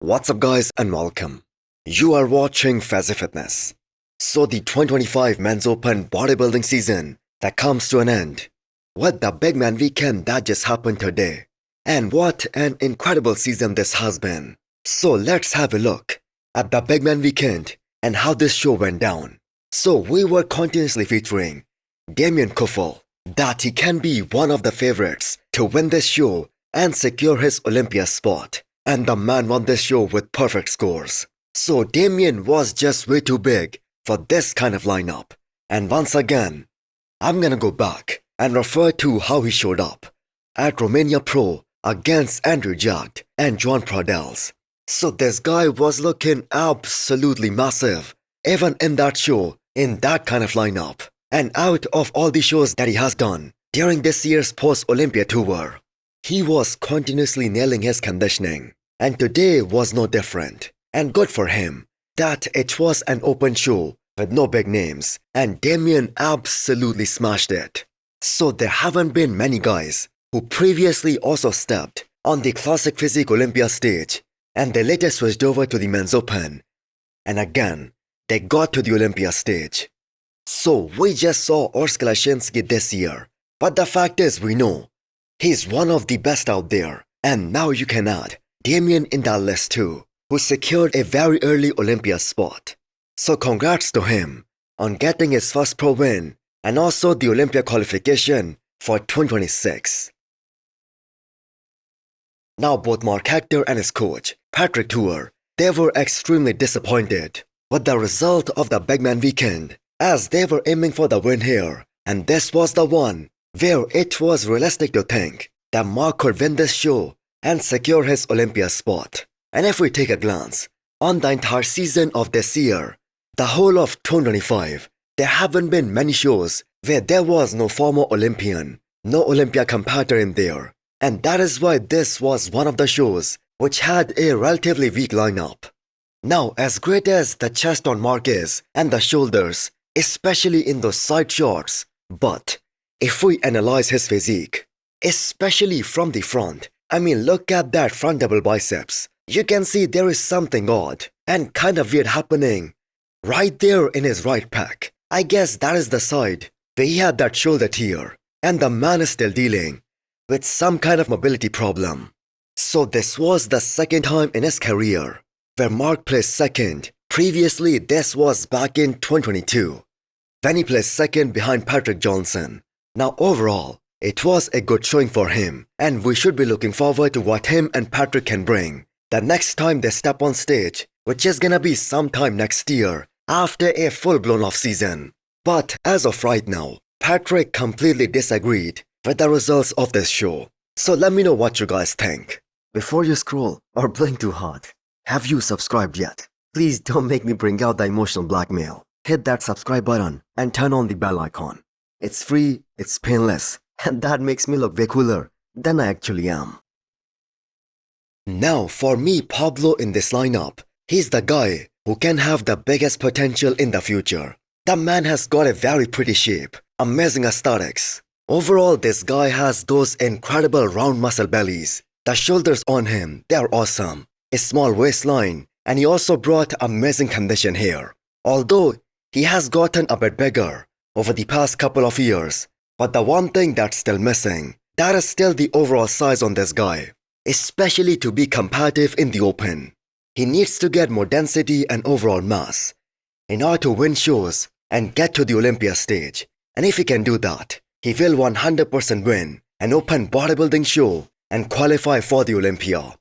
What's up guys and welcome. You are watching Fazi Fitness. So the 2025 Men's Open Bodybuilding season that comes to an end. What the big man weekend that just happened today. And what an incredible season this has been. So let's have a look at the big man weekend and how this show went down. So we were continuously featuring Damien Kuffel, that he can be one of the favorites to win this show and secure his Olympia spot. And the man won this show with perfect scores. So Damien was just way too big for this kind of lineup. And once again, I'm gonna go back and refer to how he showed up at Romania Pro against Andrew Jacked and John Pradels. So this guy was looking absolutely massive, even in that show, in that kind of lineup. And out of all the shows that he has done during this year's post-Olympia tour, he was continuously nailing his conditioning. And today was no different. And good for him that it was an open show with no big names, and Damien absolutely smashed it. So there haven't been many guys who previously also stepped on the Classic Physique Olympia stage, and they later switched over to the Men's Open. And again, they got to the Olympia stage. So we just saw Hosstile Products this year, but the fact is we know he's one of the best out there, and now you can add Damien in that list too, who secured a very early Olympia spot. So congrats to him on getting his first pro win and also the Olympia qualification for 2026. Now both Mark Hector and his coach, Patrick Tuor, they were extremely disappointed with the result of the big man weekend, as they were aiming for the win here, and this was the one where it was realistic to think that Mark could win this show and secure his Olympia spot. And if we take a glance on the entire season of this year, the whole of 2025, there haven't been many shows where there was no former Olympian, no Olympia competitor in there. And that is why this was one of the shows which had a relatively weak lineup. Now, as great as the chest on Mark is and the shoulders, especially in those side shots, but if we analyze his physique, especially from the front, I mean, look at that front double biceps. You can see there is something odd and kind of weird happening right there in his right pec. I guess that is the side where he had that shoulder tear, and the man is still dealing with some kind of mobility problem. So this was the second time in his career where Mark placed second. Previously, this was back in 2022 when he placed second behind Patrick Johnson. Now overall, it was a good showing for him, and we should be looking forward to what him and Patrick can bring the next time they step on stage, which is gonna be sometime next year after a full-blown off-season. But as of right now, Patrick completely disagreed with the results of this show. So let me know what you guys think. Before you scroll or blink too hard, have you subscribed yet? Please don't make me bring out the emotional blackmail. Hit that subscribe button and turn on the bell icon. It's free, it's painless, and that makes me look way cooler than I actually am. Now for me, Pablo in this lineup, he's the guy who can have the biggest potential in the future. The man has got a very pretty shape, amazing aesthetics. Overall, this guy has those incredible round muscle bellies. The shoulders on him, they are awesome. A small waistline, and he also brought amazing condition here. Although he has gotten a bit bigger over the past couple of years, but the one thing that's still missing, that is still the overall size on this guy, especially to be competitive in the open. He needs to get more density and overall mass in order to win shows and get to the Olympia stage. And if he can do that, he will 100% win an open bodybuilding show and qualify for the Olympia.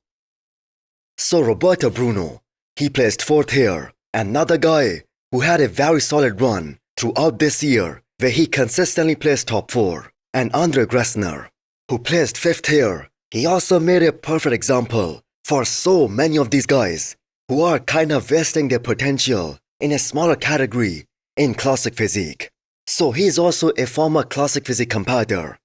So Roberto Bruno, he placed fourth here, another guy who had a very solid run throughout this year, where he consistently placed top 4, and Andre Gressner, who placed 5th here. He also made a perfect example for so many of these guys who are kind of wasting their potential in a smaller category in Classic Physique. So he is also a former Classic Physique competitor,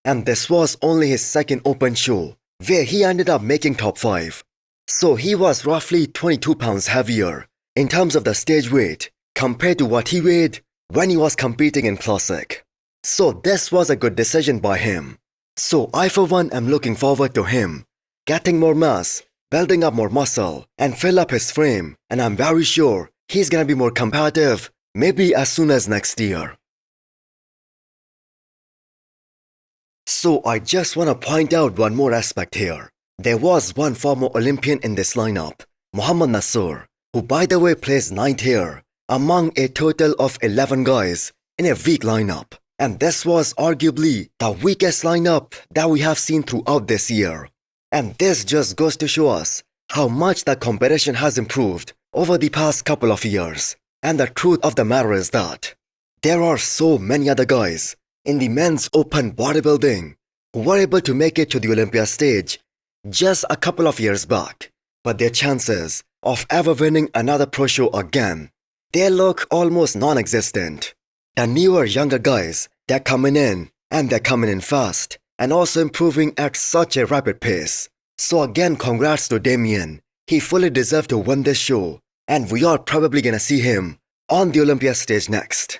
and this was only his second open show where he ended up making top 5. So he was roughly 22 pounds heavier in terms of the stage weight compared to what he weighed when he was competing in Classic. So this was a good decision by him. So I for one am looking forward to him getting more mass building up more muscle, and fill up his frame, and I'm very sure he's gonna be more competitive, maybe as soon as next year. So I just wanna point out one more aspect here. There was one former Olympian in this lineup, Muhammad Nasser, who by the way placed 9th here, among a total of 11 guys in a weak lineup. And this was arguably the weakest lineup that we have seen throughout this year. And this just goes to show us how much the competition has improved over the past couple of years. And the truth of the matter is that there are so many other guys in the men's open bodybuilding who were able to make it to the Olympia stage just a couple of years back. But their chances of ever winning another pro show again, they look almost non-existent. The newer younger guys, they're coming in, and they're coming in fast, and also improving at such a rapid pace. So again, congrats to Damien. He fully deserved to win this show, and we are probably gonna see him on the Olympia stage next.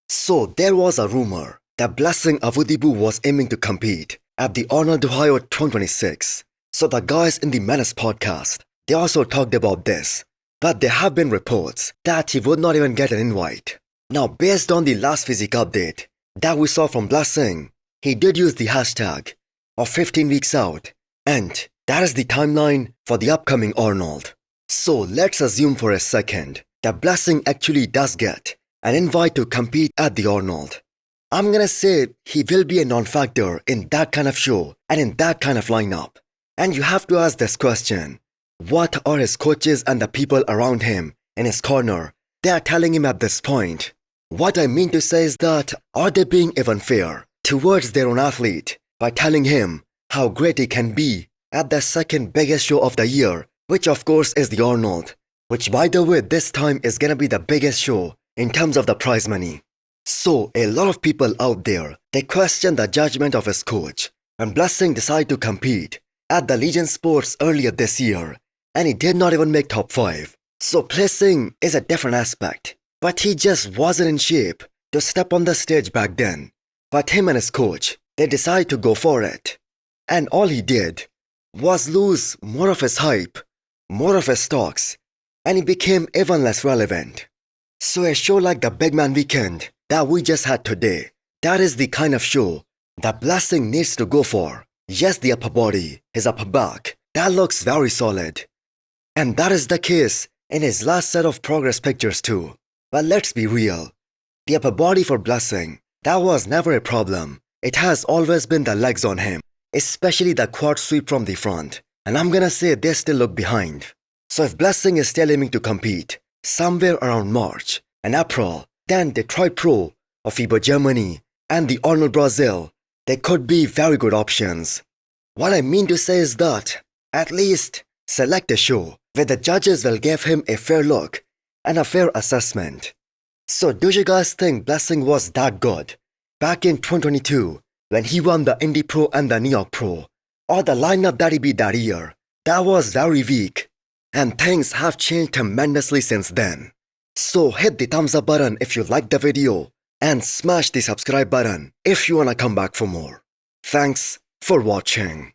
So there was a rumor that Blessing Avudibu was aiming to compete at the Arnold, Ohio 2026. So the guys in the Menace podcast, they also talked about this. But there have been reports that he would not even get an invite. Now, based on the last physique update that we saw from Blessing, he did use the hashtag of 15 weeks out, and that is the timeline for the upcoming Arnold. So let's assume for a second that Blessing actually does get an invite to compete at the Arnold. I'm gonna say he will be a non-factor in that kind of show and in that kind of lineup. And you have to ask this question. What are his coaches and the people around him in his corner, they are telling him at this point? What I mean to say is that, are they being even fair towards their own athlete by telling him how great he can be at the second biggest show of the year, which of course is the Arnold, which by the way this time is gonna be the biggest show in terms of the prize money. So a lot of people out there, they question the judgment of his coach when Blessing decided to compete at the Legion Sports earlier this year, and he did not even make top 5. So placing is a different aspect, but he just wasn't in shape to step on the stage back then. But him and his coach, they decided to go for it. And all he did was lose more of his hype, more of his stocks, and he became even less relevant. So a show like the Big Man Weekend that we just had today, that is the kind of show that Blessing needs to go for. Yes, the upper body, his upper back, that looks very solid. And that is the case in his last set of progress pictures too. But let's be real. The upper body for Blessing, that was never a problem. It has always been the legs on him, especially the quad sweep from the front. And I'm gonna say they still look behind. So if Blessing is still aiming to compete somewhere around March and April, then Detroit Pro of FIBA Germany and the Arnold Brazil, they could be very good options. What I mean to say is that, at least, select a show where the judges will give him a fair look and a fair assessment. So do you guys think Blessing was that good back in 2022 when he won the Indy Pro and the New York Pro? Or the lineup that he beat that year, that was very weak, and things have changed tremendously since then. So hit the thumbs up button if you liked the video and smash the subscribe button if you wanna come back for more. Thanks for watching.